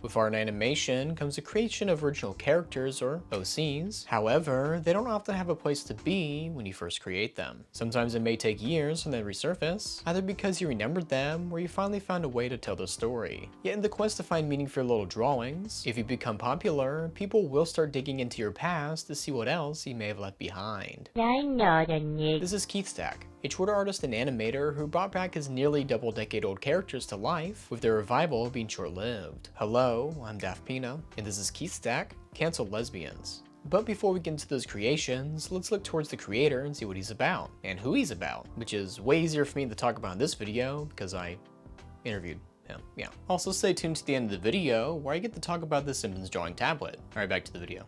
With art and animation comes the creation of original characters, or OCs. However, they don't often have a place to be when you first create them. Sometimes it may take years for them to resurface, either because you remembered them or you finally found a way to tell the story. Yet in the quest to find meaning for your little drawings, if you become popular, people will start digging into your past to see what else you may have left behind. This is KeithStack, a Twitter artist and animator who brought back his nearly double-decade-old characters to life, with their revival being short-lived. Hello, I'm Daft Pina, and this is KeithStack, Canceled Lesbians. But before we get into those creations, let's look towards the creator and see what he's about, and who he's about, which is way easier for me to talk about in this video because I interviewed him. Yeah. Also stay tuned to the end of the video where I get to talk about the Simpsons drawing tablet. Alright, back to the video.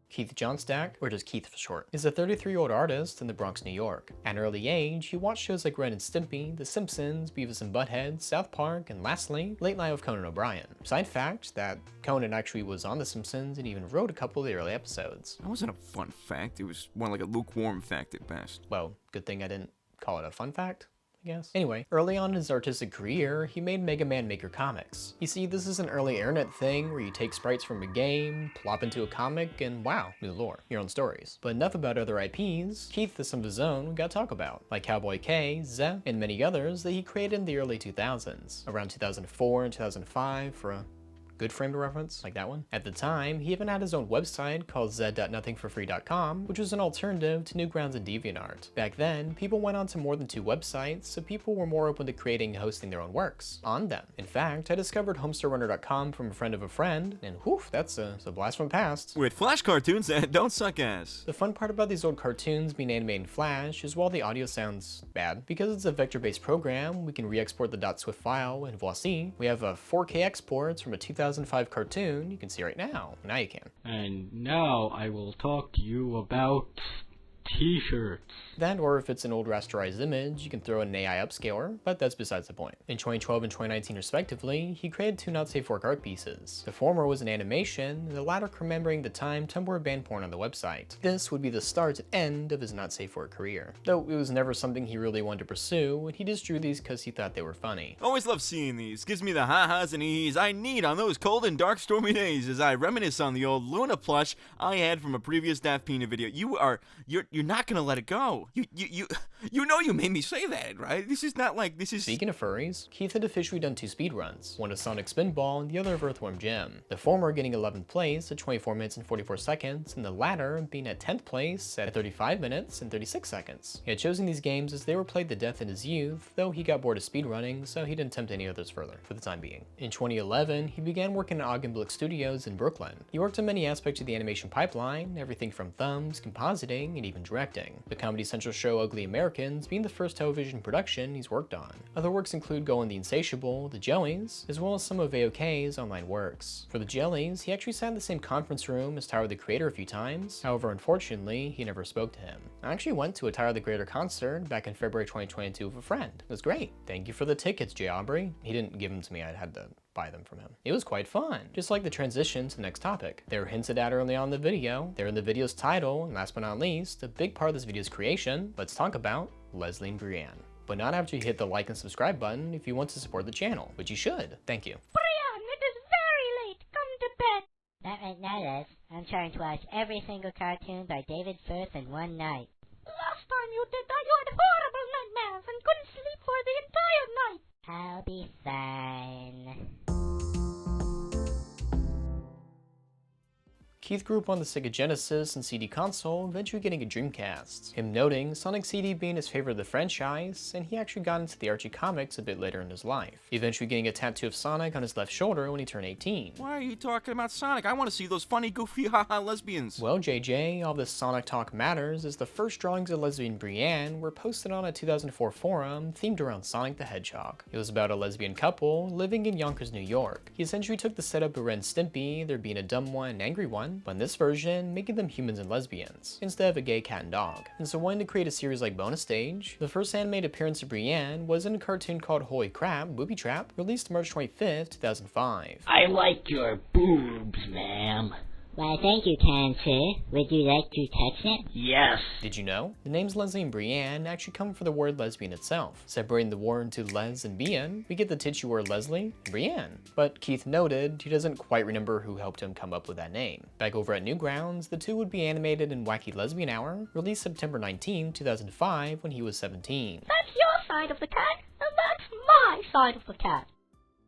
Keith Stack, or just Keith for short, is a 33-year-old artist in the Bronx, New York. At an early age, he watched shows like Ren and Stimpy, The Simpsons, Beavis and Butthead, South Park, and lastly, Late Night with Conan O'Brien. Side fact that Conan actually was on The Simpsons and even wrote a couple of the early episodes. That wasn't a fun fact, it was more like a lukewarm fact at best. Well, good thing I didn't call it a fun fact. Yes. Anyway, early on in his artistic career, he made Mega Man Maker comics. You see, this is an early internet thing where you take sprites from a game, plop into a comic, and wow, new lore, your own stories. But enough about other IPs, Keith has some of his own we gotta talk about, like Cowboy K, Zeh, and many others that he created in the early 2000s, around 2004 and 2005 for a good frame of reference, like that one. At the time, he even had his own website called z.nothingforfree.com, which was an alternative to Newgrounds and DeviantArt. Back then, people went on to more than 2 websites, so people were more open to creating and hosting their own works on them. In fact, I discovered homestarrunner.com from a friend of a friend, and whew, that's a blast from the past. With Flash cartoons that don't suck ass. The fun part about these old cartoons being animated in Flash is while the audio sounds bad, because it's a vector-based program, we can re-export the .swift file, and voici, we have a 4K exports from a 2005 cartoon you can see right now. Now you can. And now I will talk to you about t-shirts. That, or if it's an old rasterized image, you can throw in an AI upscaler, but that's besides the point. In 2012 and 2019 respectively, he created 2 not safe for work art pieces. The former was an animation, the latter commemorating the time Tumblr banned porn on the website. This would be the start and end of his not safe for work career. Though it was never something he really wanted to pursue, and he just drew these because he thought they were funny. Always love seeing these. Gives me the ha-has and ease I need on those cold and dark stormy days as I reminisce on the old Luna plush I had from a previous Daft Pina video. You're not gonna let it go. You know you made me say that, right? This is not like, this is... Speaking of furries, Keith had officially done 2 speedruns, one of Sonic Spinball and the other of Earthworm Jim. The former getting 11th place at 24 minutes and 44 seconds, and the latter being at 10th place at 35 minutes and 36 seconds. He had chosen these games as they were played to death in his youth, though he got bored of speedrunning, so he didn't attempt any others further, for the time being. In 2011, he began working at Augenblick Studios in Brooklyn. He worked on many aspects of the animation pipeline, everything from thumbs, compositing, and even directing. The Comedy Central show Ugly Americans being the first television production he's worked on. Other works include Go and the Insatiable, The Jellies, as well as some of AOK's online works. For The Jellies, he actually sat in the same conference room as Tyler the Creator a few times, however unfortunately, he never spoke to him. I actually went to a Tyler the Creator concert back in February 2022 with a friend. It was great. Thank you for the tickets, Jay Aubrey. He didn't give them to me, I had to buy them from him. It was quite fun. Just like the transition to the next topic. They were hinted at early on in the video, they're in the video's title, and last but not least, a big part of this video's creation, let's talk about Leslie and Brianne. But not after you hit the like and subscribe button if you want to support the channel, which you should. Thank you. Brianne, it is very late. Come to bed. Not right now, Les. I'm trying to watch every single cartoon by David Firth in one night. Last time you did that, you had horrible nightmares and couldn't sleep for the entire night. I'll be fine. Keith grew up on the Sega Genesis and CD console, eventually getting a Dreamcast. Him noting Sonic CD being his favorite of the franchise, and he actually got into the Archie comics a bit later in his life, eventually getting a tattoo of Sonic on his left shoulder when he turned 18. Why are you talking about Sonic? I want to see those funny, goofy, haha lesbians. Well, JJ, all this Sonic talk matters as the first drawings of lesbian Brianne were posted on a 2004 forum themed around Sonic the Hedgehog. It was about a lesbian couple living in Yonkers, New York. He essentially took the setup of Ren and Stimpy, there being a dumb one and angry one, but in this version, making them humans and lesbians, instead of a gay cat and dog. And so wanting to create a series like Bonus Stage, the first animated appearance of Brianne was in a cartoon called Holy Crap, Booby Trap, released March 25th, 2005. I like your boobs, ma'am. Why, thank you, kind sir. Would you like to touch it? Yes. Did you know? The names Leslie and Brianne actually come from the word lesbian itself. Separating the word into les and bien, we get the titular word Leslie and Brianne. But Keith noted he doesn't quite remember who helped him come up with that name. Back over at Newgrounds, the two would be animated in Wacky Lesbian Hour, released September 19, 2005 when he was 17. That's your side of the cat, and that's my side of the cat.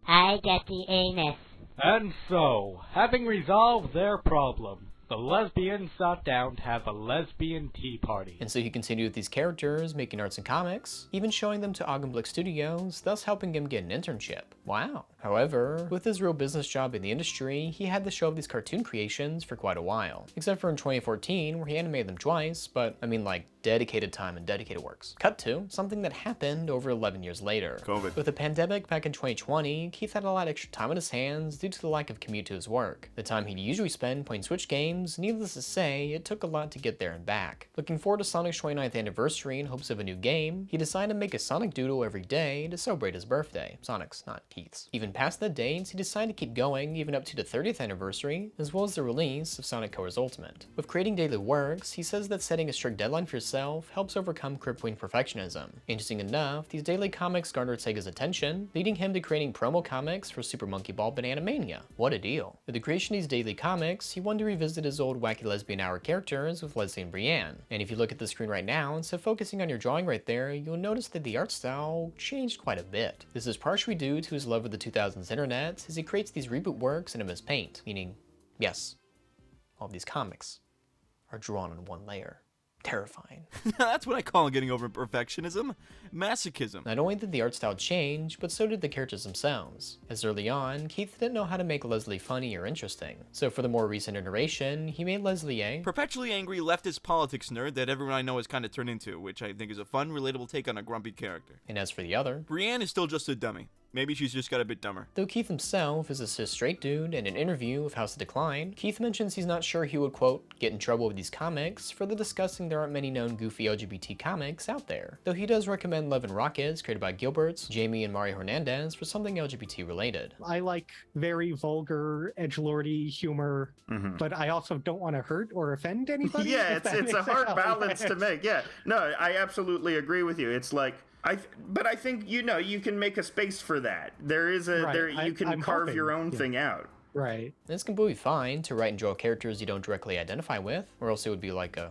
I get the anus. And so, having resolved their problem, the lesbians sat down to have a lesbian tea party. And so he continued with these characters, making arts and comics, even showing them to Augenblick Studios, thus helping him get an internship. Wow. However, with his real business job in the industry, he had to show off these cartoon creations for quite a while. Except for in 2014, where he animated them twice, but I mean like dedicated time and dedicated works. Cut to something that happened over 11 years later. COVID. With the pandemic back in 2020, Keith had a lot of extra time on his hands due to the lack of commute to his work. The time he'd usually spend playing Switch games, needless to say, it took a lot to get there and back. Looking forward to Sonic's 29th anniversary in hopes of a new game, he decided to make a Sonic doodle every day to celebrate his birthday. Sonic's, not Keith's. Even past the dates, he decided to keep going even up to the 30th anniversary, as well as the release of Sonic Colors Ultimate. With creating daily works, he says that setting a strict deadline for yourself helps overcome crippling perfectionism. Interesting enough, these daily comics garnered Sega's attention, leading him to creating promo comics for Super Monkey Ball Banana Mania. What a deal. With the creation of these daily comics, he wanted to revisit his old Wacky Lesbian Hour characters with Leslie and Brianne. And if you look at the screen right now, instead of focusing on your drawing right there, you'll notice that the art style changed quite a bit. This is partially due to his love of the 2000s internet, as he creates these reboot works in MS Paint, meaning, yes, all of these comics are drawn on one layer. Terrifying. That's what I call getting over perfectionism. Masochism. Not only did the art style change, but so did the characters themselves. As early on, Keith didn't know how to make Leslie funny or interesting. So for the more recent iteration, he made Leslie a perpetually angry leftist politics nerd that everyone I know has kind of turned into, which I think is a fun, relatable take on a grumpy character. And as for the other, Brianne is still just a dummy. Maybe she's just got a bit dumber. Though Keith himself is a cis straight dude, in an interview with House of Decline, Keith mentions he's not sure he would, quote, get in trouble with these comics, further discussing there aren't many known goofy LGBT comics out there. Though he does recommend Love and Rockets, created by Gilberts, Jamie and Mario Hernandez, for something LGBT related. I like very vulgar, edgelordy humor, but I also don't want to hurt or offend anybody. Yeah, if that it's a makes hard sense. balance to make. Yeah, no, I absolutely agree with you. It's like but I think you can make a space for that. There is a Right. you can I'm carve hoping, your own yeah. thing out. Right. And it's completely fine to write and draw characters you don't directly identify with, or else it would be like a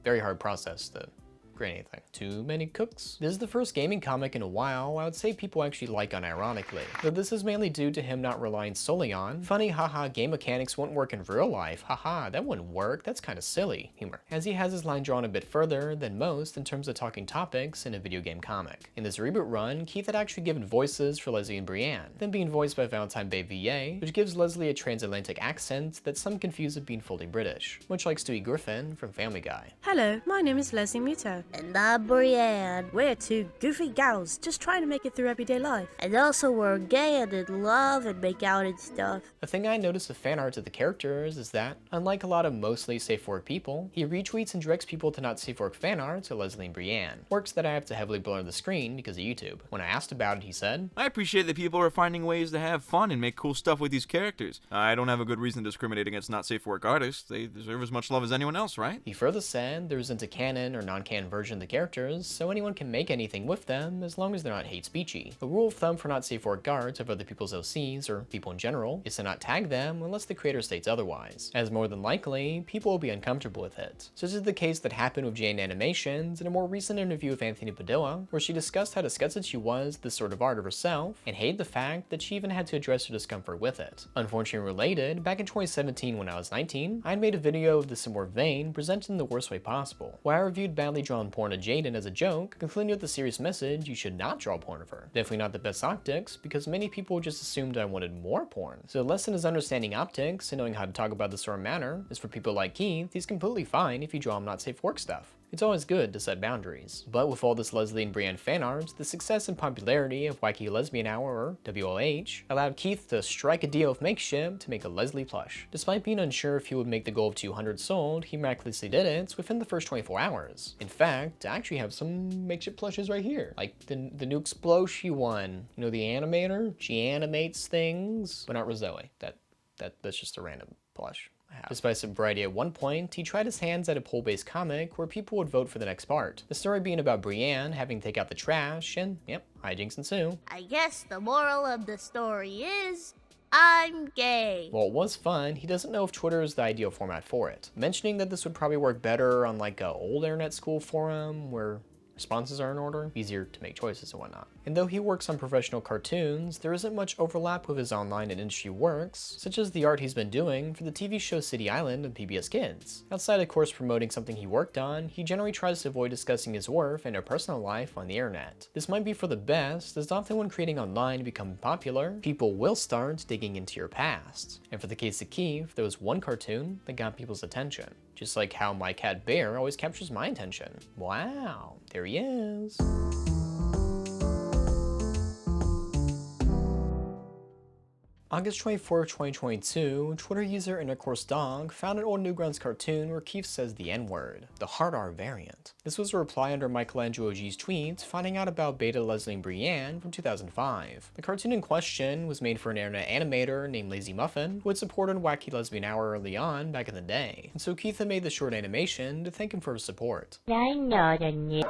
very hard process to create anything. Too many cooks? This is the first gaming comic in a while I would say people actually like unironically, though this is mainly due to him not relying solely on funny haha game mechanics won't work in real life, haha that wouldn't work, that's kinda silly humor, as he has his line drawn a bit further than most in terms of talking topics in a video game comic. In this reboot run, Keith had actually given voices for Leslie and Brianne, them being voiced by Valentine Bay VA, which gives Leslie a transatlantic accent that some confuse with being fully British, much like Stewie Griffin from Family Guy. Hello, my name is Leslie Muto. And I'm Brianne. We're two goofy gals just trying to make it through everyday life. And also we're gay and in love and make out and stuff. A thing I noticed with fan art of the characters is that, unlike a lot of mostly safe for work people, he retweets and directs people to not safe for work fan art to Leslie and Brianne, works that I have to heavily blur the screen because of YouTube. When I asked about it, he said, I appreciate that people are finding ways to have fun and make cool stuff with these characters. I don't have a good reason to discriminate against not safe for work artists. They deserve as much love as anyone else, right? He further said there isn't a canon or non-canon version of the characters, so anyone can make anything with them as long as they're not hate speechy. A rule of thumb for not safe for work guards of other people's OCs, or people in general, is to not tag them unless the creator states otherwise, as more than likely, people will be uncomfortable with it. Such is the case that happened with Jane Animations in a more recent interview with Anthony Padilla, where she discussed how disgusted she was with this sort of art of herself, and hated the fact that she even had to address her discomfort with it. Unfortunately related, back in 2017 when I was 19, I had made a video of the similar vein presented in the worst way possible, where I reviewed badly drawn porn of Jaden as a joke, concluding with the serious message you should not draw porn of her. Definitely not the best optics, because many people just assumed I wanted more porn. So the lesson is understanding optics and knowing how to talk about the sort of manner is for people like Keith, he's completely fine if you draw him not safe for work stuff. It's always good to set boundaries. But with all this Leslie and Brianne fan art, the success and popularity of Wacky Lesbian Hour, or WLH, allowed Keith to strike a deal with Makeshift to make a Leslie plush. Despite being unsure if he would make the goal of 200 sold, he miraculously did it within the first 24 hours. In fact, I actually have some Makeshift plushes right here. Like the new Exploshi one. You know, the animator? She animates things, but not Rozoe. That's just a random plush. Despite sobriety at one point, he tried his hands at a poll-based comic where people would vote for the next part. The story being about Brianne having to take out the trash, and yep, hijinks ensue. I guess the moral of the story is, I'm gay. While it was fun, he doesn't know if Twitter is the ideal format for it, mentioning that this would probably work better on like a old internet school forum where responses are in order, easier to make choices and whatnot. And though he works on professional cartoons, there isn't much overlap with his online and industry works, such as the art he's been doing for the TV show City Island and PBS Kids. Outside of course promoting something he worked on, he generally tries to avoid discussing his work and their personal life on the internet. This might be for the best, as often when creating online and becoming popular, people will start digging into your past. And for the case of Keith, there was one cartoon that got people's attention. Just like how my cat Bear always captures my attention. Wow, there he is. August 24, 2022, Twitter user Intercourse Dog found an old Newgrounds cartoon where Keith says the N-word, the hard R variant. This was a reply under Michelangelo G's tweet finding out about Beta Leslie and Brianne from 2005. The cartoon in question was made for an internet animator named Lazy Muffin, who had supported Wacky Lesbian Hour early on back in the day, and so Keith had made the short animation to thank him for his support. I know the new.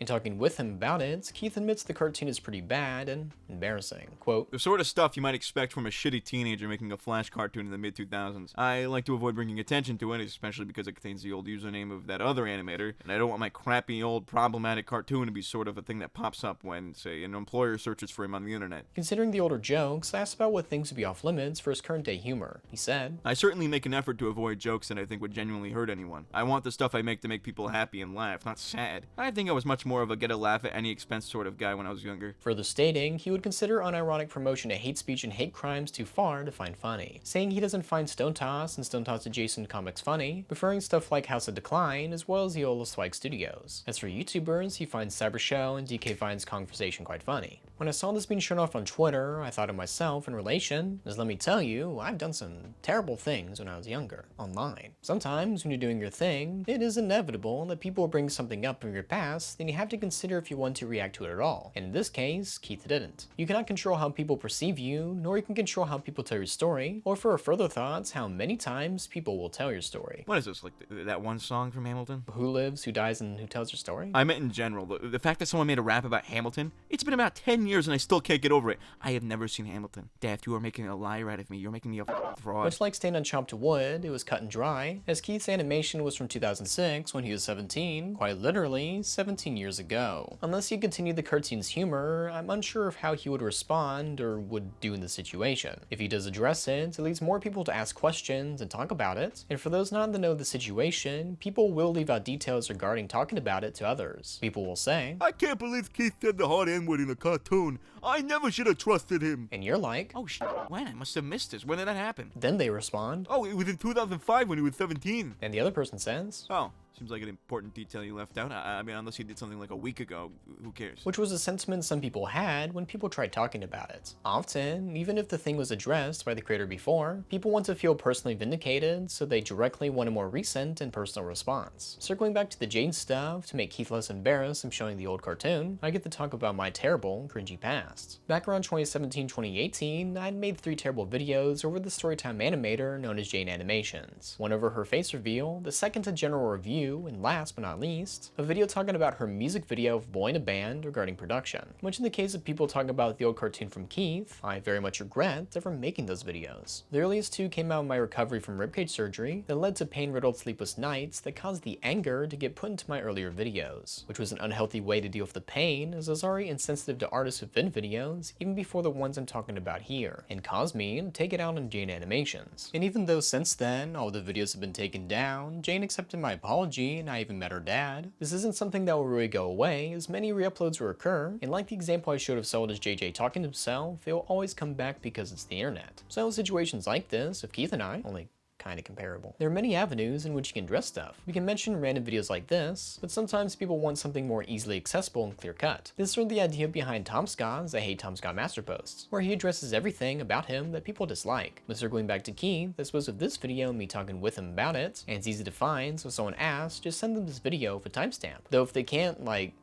In talking with him about it, Keith admits the cartoon is pretty bad and embarrassing. Quote, The sort of stuff you might expect from a shitty teenager making a Flash cartoon in the mid-2000s. I like to avoid bringing attention to it, especially because it contains the old username of that other animator, and I don't want my crappy old problematic cartoon to be sort of a thing that pops up when, say, an employer searches for him on the internet. Considering the older jokes, I asked about what things would be off limits for his current day humor. He said, I certainly make an effort to avoid jokes that I think would genuinely hurt anyone. I want the stuff I make to make people happy and laugh, not sad. I think I was much more of a get a laugh at any expense sort of guy when I was younger. Further stating, he would consider unironic promotion of hate speech and hate crimes too far to find funny, saying he doesn't find Stone Toss and Stone Toss adjacent comics funny, preferring stuff like House of Decline as well as the Ola Swag Studios. As for YouTubers, he finds Cybershow and DK Fine's conversation quite funny. When I saw this being shown off on Twitter, I thought of myself in relation, as let me tell you, I've done some terrible things when I was younger, online. Sometimes when you're doing your thing, it is inevitable that people will bring something up from your past, then you have to consider if you want to react to it at all. And in this case, Keith didn't. You cannot control how people perceive you, nor you can control how people tell your story, or for further thoughts, how many times people will tell your story. What is this, like that one song from Hamilton? Who lives, who dies, and who tells your story? I meant in general. The fact that someone made a rap about Hamilton, it's been about 10 years and I still can't get over it. I have never seen Hamilton. Daft, you are making a liar out of me. You're making me a fraud. Much like Stand on Chopped Wood, it was cut and dry, as Keith's animation was from 2006 when he was 17, quite literally 17 years ago. Unless he continued the cartoon's humor, I'm unsure of how he would respond or would do in the situation. If he does address it, it leads more people to ask questions and talk about it, and for those not in the know of the situation, people will leave out details regarding talking about it to others. People will say, I can't believe Keith said the hard N-word in a cartoon. I never should have trusted him. And you're like, oh shit, when? I must have missed this. When did that happen? Then they respond, oh, it was in 2005 when he was 17. And the other person says, oh. Seems like an important detail you left out. I mean, unless you did something like a week ago, who cares? Which was a sentiment some people had when people tried talking about it. Often, even if the thing was addressed by the creator before, people want to feel personally vindicated, so they directly want a more recent and personal response. Circling back to the Jade stuff, to make Keith less embarrassed, I'm showing the old cartoon, I get to talk about my terrible, cringy past. Back around 2017-2018, I'd made 3 terrible videos over the Storytime animator known as Jade Animations. One over her face reveal, the second a general review, and last but not least, a video talking about her music video of Boy in a Band regarding production. Which in the case of people talking about the old cartoon from Keith, I very much regret ever making those videos. The earliest 2 came out in my recovery from ribcage surgery that led to pain-riddled sleepless nights that caused the anger to get put into my earlier videos, which was an unhealthy way to deal with the pain, as I was already insensitive to artists who've been videos even before the ones I'm talking about here, and caused me to take it out on Jane Animations. And even though since then all the videos have been taken down, Jane accepted my apology and I even met her dad. This isn't something that will really go away, as many re-uploads will occur, and like the example I showed of someone as JJ talking to himself, it will always come back because it's the internet. So in situations like this, if Keith and I, only kind of comparable. There are many avenues in which you can address stuff. We can mention random videos like this, but sometimes people want something more easily accessible and clear-cut. This is sort of the idea behind Tom Scott's I Hate Tom Scott Master Posts, where he addresses everything about him that people dislike. But circling back to Keith, I suppose with this video, me talking with him about it, and it's easy to find, so if someone asks, just send them this video with a timestamp. Though if they can't, like,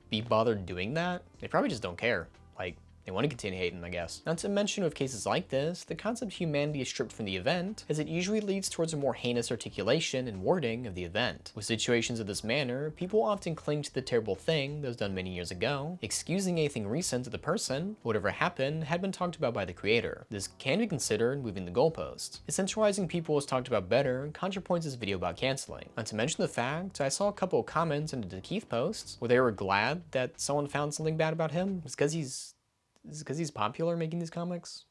be bothered doing that, they probably just don't care. Like, They want to continue hating, I guess. Not to mention with cases like this, the concept of humanity is stripped from the event, as it usually leads towards a more heinous articulation and wording of the event. With situations of this manner, people often cling to the terrible thing that was done many years ago, excusing anything recent to the person. Whatever happened had been talked about by the creator. This can be considered moving the goalpost. Essentializing people is talked about better and contrapoints this video about canceling. Not to mention the fact, I saw a couple of comments into the Keith posts where they were glad that someone found something bad about him. It's because he's popular making these comics.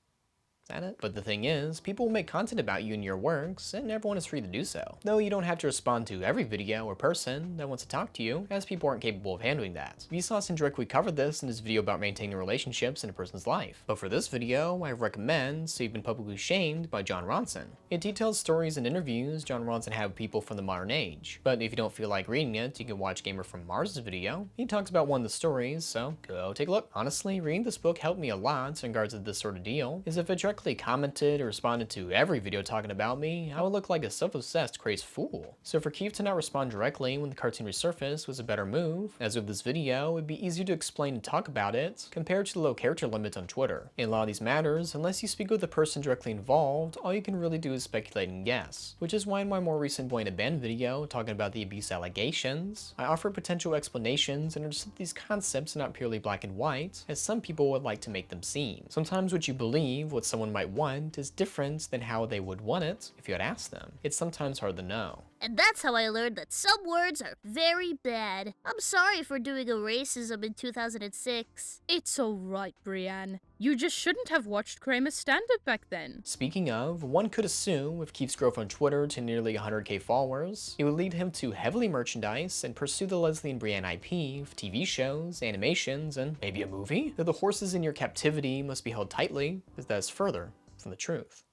Is that it? But the thing is, people will make content about you and your works, and everyone is free to do so. Though you don't have to respond to every video or person that wants to talk to you, as people aren't capable of handling that. Vsauce and directly covered this in his video about maintaining relationships in a person's life. But for this video, I recommend So You've Been Publicly Shamed by Jon Ronson. It details stories and interviews Jon Ronson had with people from the modern age. But if you don't feel like reading it, you can watch Gamer from Mars' video. He talks about one of the stories, so go take a look. Honestly, reading this book helped me a lot in regards to this sort of deal, as if it directly commented or responded to every video talking about me, I would look like a self-obsessed crazed fool. So for Keith to not respond directly when the cartoon resurfaced was a better move, as with this video, it'd be easier to explain and talk about it compared to the low character limit on Twitter. In a lot of these matters, unless you speak with the person directly involved, all you can really do is speculate and guess, which is why in my more recent Boy in a Band video talking about the abuse allegations, I offer potential explanations and understood these concepts are not purely black and white, as some people would like to make them seem. Sometimes what you believe, what someone might want, is different than how they would want it if you had asked them. It's sometimes hard to know. And that's how I learned that some words are very bad. I'm sorry for doing a racism in 2006. It's alright, Brianne. You just shouldn't have watched Kramer's stand-up back then. Speaking of, one could assume with Keith's growth on Twitter to nearly 100k followers, it would lead him to heavily merchandise and pursue the Leslie and Brianne IP of TV shows, animations, and maybe a movie? Though the horses in your captivity must be held tightly, as that is further from the truth.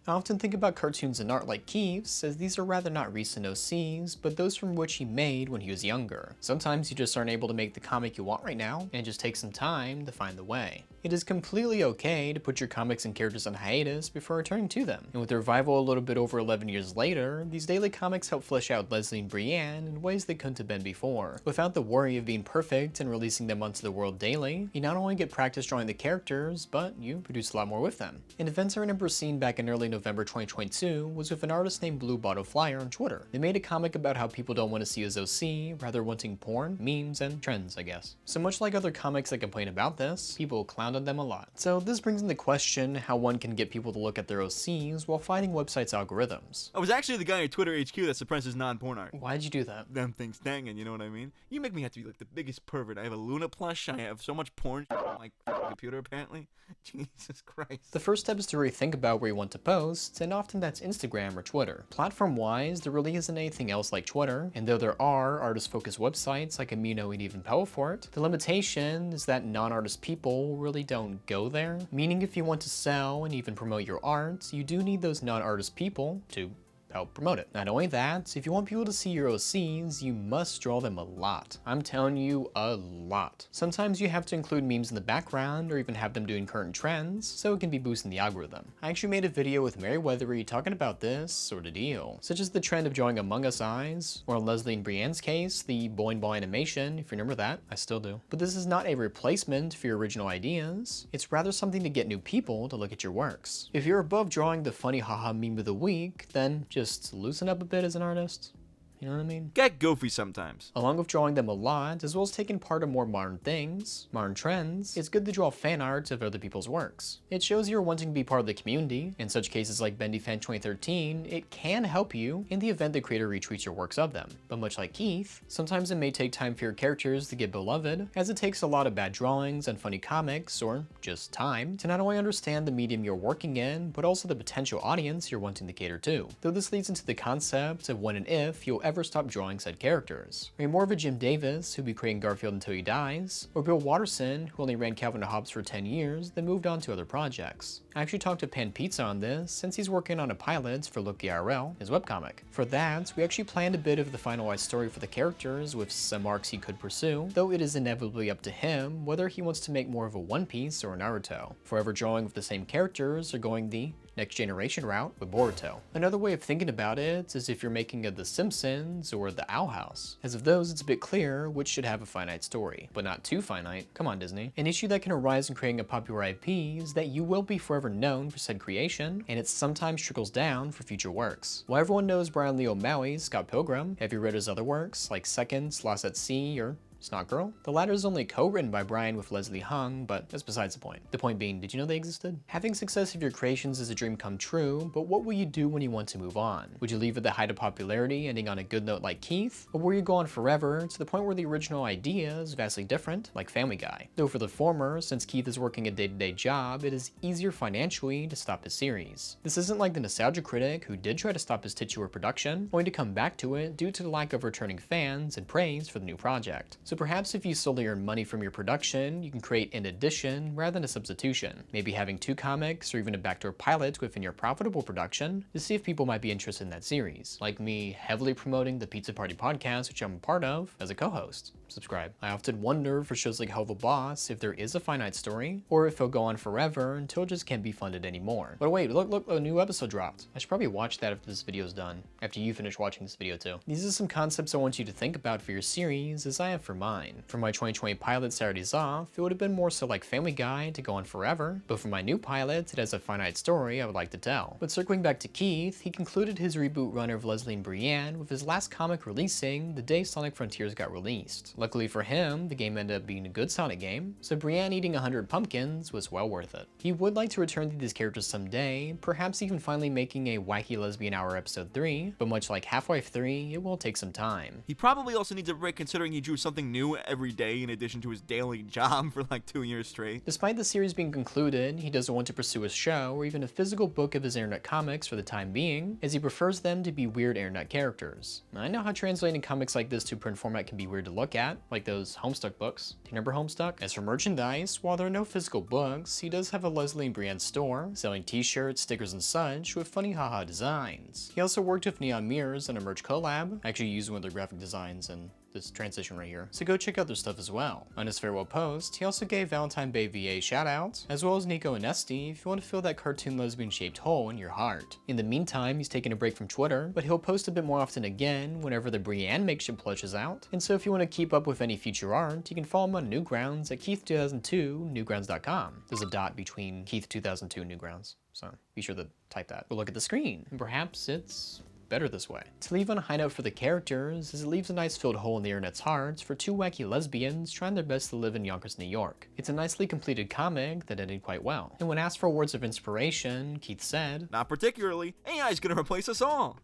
I often think about cartoons and art like Keith's, as these are rather not recent OCs, but those from which he made when he was younger. Sometimes you just aren't able to make the comic you want right now, and it just takes some time to find the way. It is completely okay to put your comics and characters on hiatus before returning to them. And with the revival a little bit over 11 years later, these daily comics help flesh out Leslie and Brianne in ways they couldn't have been before. Without the worry of being perfect and releasing them onto the world daily, you not only get practice drawing the characters, but you produce a lot more with them. An event I remember seeing back in early November 2022 was with an artist named Blue Bottle Flyer on Twitter. They made a comic about how people don't want to see his OC, rather wanting porn, memes, and trends, I guess. So much like other comics that complain about this, people clowned on them a lot. So this brings into question how one can get people to look at their OCs while fighting websites' algorithms. I was actually the guy at Twitter HQ that suppresses non-porn art. Why'd you do that? Them things dangin', you know what I mean? You make me have to be like the biggest pervert. I have a Luna plush, I have so much porn on my computer apparently. Jesus Christ. The first step is to really think about where you want to post, and often that's Instagram or Twitter. Platform-wise, there really isn't anything else like Twitter, and though there are artist-focused websites like Amino and even Pelfort, the limitation is that non-artist people really don't go there. Meaning if you want to sell and even promote your art, you do need those non-artist people to help promote it. Not only that, if you want people to see your OCs, you must draw them a lot. I'm telling you, a lot. Sometimes you have to include memes in the background or even have them doing current trends, so it can be boosting the algorithm. I actually made a video with Mary Weathery talking about this sort of deal, such as the trend of drawing Among Us eyes, or in Leslie and Brianne's case, the Boing Boing animation, if you remember that. I still do. But this is not a replacement for your original ideas, it's rather something to get new people to look at your works. If you're above drawing the funny haha meme of the week, then just loosen up a bit as an artist. You know what I mean? Get goofy sometimes. Along with drawing them a lot, as well as taking part in more modern things, modern trends, it's good to draw fan art of other people's works. It shows you're wanting to be part of the community. In such cases like BendyFan 2013, it can help you in the event the creator retweets your works of them. But much like Keith, sometimes it may take time for your characters to get beloved, as it takes a lot of bad drawings and funny comics, or just time, to not only understand the medium you're working in, but also the potential audience you're wanting to cater to. Though this leads into the concept of when and if you'll ever stop drawing said characters. Are you more of a Jim Davis, who'll be creating Garfield until he dies, or Bill Watterson, who only ran Calvin and Hobbes for 10 years, then moved on to other projects? I actually talked to Pan Pizza on this, since he's working on a pilot for Look IRL, his webcomic. For that, we actually planned a bit of the finalized story for the characters with some arcs he could pursue, though it is inevitably up to him whether he wants to make more of a One Piece or a Naruto. Forever drawing with the same characters or going the next generation route with Boruto. Another way of thinking about it is if you're making a The Simpsons or the Owl House. As of those, it's a bit clear which should have a finite story, but not too finite. Come on, Disney. An issue that can arise in creating a popular IP is that you will be forever known for said creation, and it sometimes trickles down for future works. While everyone knows Brian Lee O'Malley's Scott Pilgrim, have you read his other works like Seconds, Lost at Sea, or Snot Girl? The latter is only co-written by Brian with Leslie Hung, but that's besides the point. The point being, did you know they existed? Having success of your creations is a dream come true, but what will you do when you want to move on? Would you leave at the height of popularity, ending on a good note like Keith? Or will you go on forever to the point where the original idea is vastly different, like Family Guy? Though for the former, since Keith is working a day-to-day job, it is easier financially to stop his series. This isn't like the Nostalgia Critic who did try to stop his titular production, only to come back to it due to the lack of returning fans and praise for the new project. So perhaps if you solely earn money from your production, you can create an addition rather than a substitution. Maybe having 2 comics or even a backdoor pilot within your profitable production to see if people might be interested in that series. Like me heavily promoting the Pizza Party podcast, which I'm a part of, as a co-host. Subscribe. I often wonder for shows like Hell of a Boss if there is a finite story, or if it'll go on forever until it just can't be funded anymore. But wait, look, a new episode dropped. I should probably watch that after this video is done, after you finish watching this video too. These are some concepts I want you to think about for your series, as I have for mine. For my 2020 pilot Saturdays Off, it would have been more so like Family Guy to go on forever, but for my new pilot, it has a finite story I would like to tell. But circling back to Keith, he concluded his reboot run of Leslie and Brianne with his last comic releasing the day Sonic Frontiers got released. Luckily for him, the game ended up being a good Sonic game, so Brianne eating 100 pumpkins was well worth it. He would like to return to these characters someday, perhaps even finally making a Wacky Lesbian Hour episode 3, but much like Half-Life 3, it will take some time. He probably also needs a break considering he drew something new every day in addition to his daily job for like 2 years straight. Despite the series being concluded, he doesn't want to pursue a show or even a physical book of his internet comics for the time being, as he prefers them to be weird internet characters. I know how translating comics like this to print format can be weird to look at, like those Homestuck books. Do you remember Homestuck? As for merchandise, while there are no physical books, he does have a Leslie and Brianne store, selling t-shirts, stickers, and such with funny haha designs. He also worked with Neon Mirrors on a merch collab, actually used one of their graphic designs and this transition right here, so go check out their stuff as well. On his farewell post, he also gave Valentine Bay VA shoutouts, as well as Nico and Esty if you want to fill that cartoon lesbian shaped hole in your heart. In the meantime, he's taking a break from Twitter, but he'll post a bit more often again whenever the Brianne makeshift plush is out, and so if you want to keep up with any future art, you can follow him on Newgrounds at Keith2002, newgrounds.com. There's a dot between Keith2002 Newgrounds, so be sure to type that. But look at the screen, and perhaps it's better this way. To leave on a high note for the characters, as it leaves a nice filled hole in the internet's hearts for 2 wacky lesbians trying their best to live in Yonkers, New York. It's a nicely completed comic that ended quite well. And when asked for words of inspiration, Keith said, "Not particularly. AI's gonna replace us all."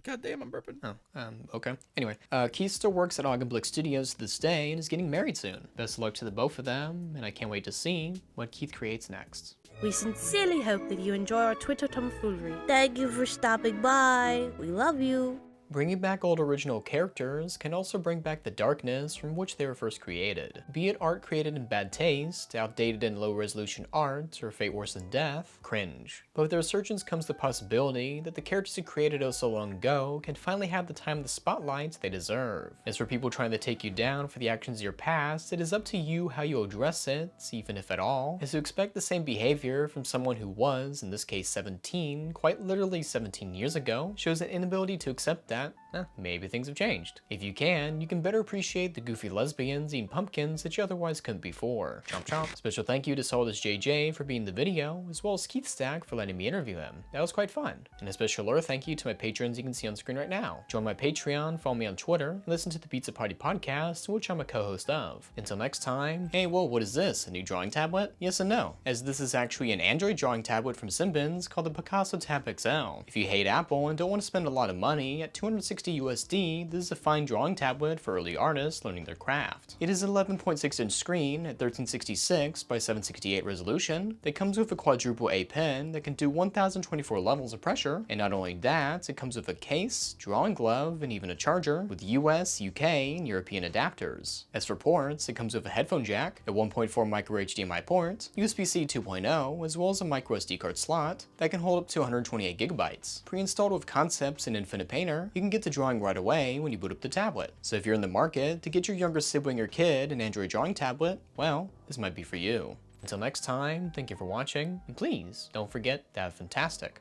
God damn, I'm burping. Okay. Anyway, Keith still works at Augenblick Studios to this day and is getting married soon. Best of luck to the both of them, and I can't wait to see what Keith creates next. We sincerely hope that you enjoy our Twitter tomfoolery. Thank you for stopping by. We love you. Bringing back old original characters can also bring back the darkness from which they were first created. Be it art created in bad taste, outdated and low-resolution art, or fate worse than death, cringe. But with the resurgence comes the possibility that the characters who created oh so long ago can finally have the time and the spotlight they deserve. As for people trying to take you down for the actions of your past, it is up to you how you address it, even if at all, as to expect the same behavior from someone who was, in this case 17, quite literally 17 years ago, shows an inability to accept that maybe things have changed. If you can better appreciate the goofy lesbians eating pumpkins that you otherwise couldn't before. Chomp chomp. Special thank you to Solidus JJ for being in the video, as well as KeithStack for letting me interview him. That was quite fun. And a special thank you to my patrons you can see on screen right now. Join my Patreon, follow me on Twitter, and listen to the Pizza Party podcast, which I'm a co-host of. Until next time, hey, whoa, what is this? A new drawing tablet? Yes and no, as this is actually an Android drawing tablet from Simbins called the Picasso Tab XL. If you hate Apple and don't want to spend a lot of money, at $260 USD, this is a fine drawing tablet for early artists learning their craft. It is an 11.6 inch screen at 1366 by 768 resolution that comes with a quadruple A pen that can do 1024 levels of pressure, and not only that, it comes with a case, drawing glove, and even a charger with US, UK, and European adapters. As for ports, it comes with a headphone jack, a 1.4 micro HDMI port, USB-C 2.0, as well as a micro SD card slot that can hold up to 128 gigabytes. Pre-installed with Concepts and Infinite Painter, you can get to drawing right away when you boot up the tablet. So if you're in the market to get your younger sibling or kid an Android drawing tablet, well, this might be for you. Until next time, thank you for watching, and please don't forget to have fantastic.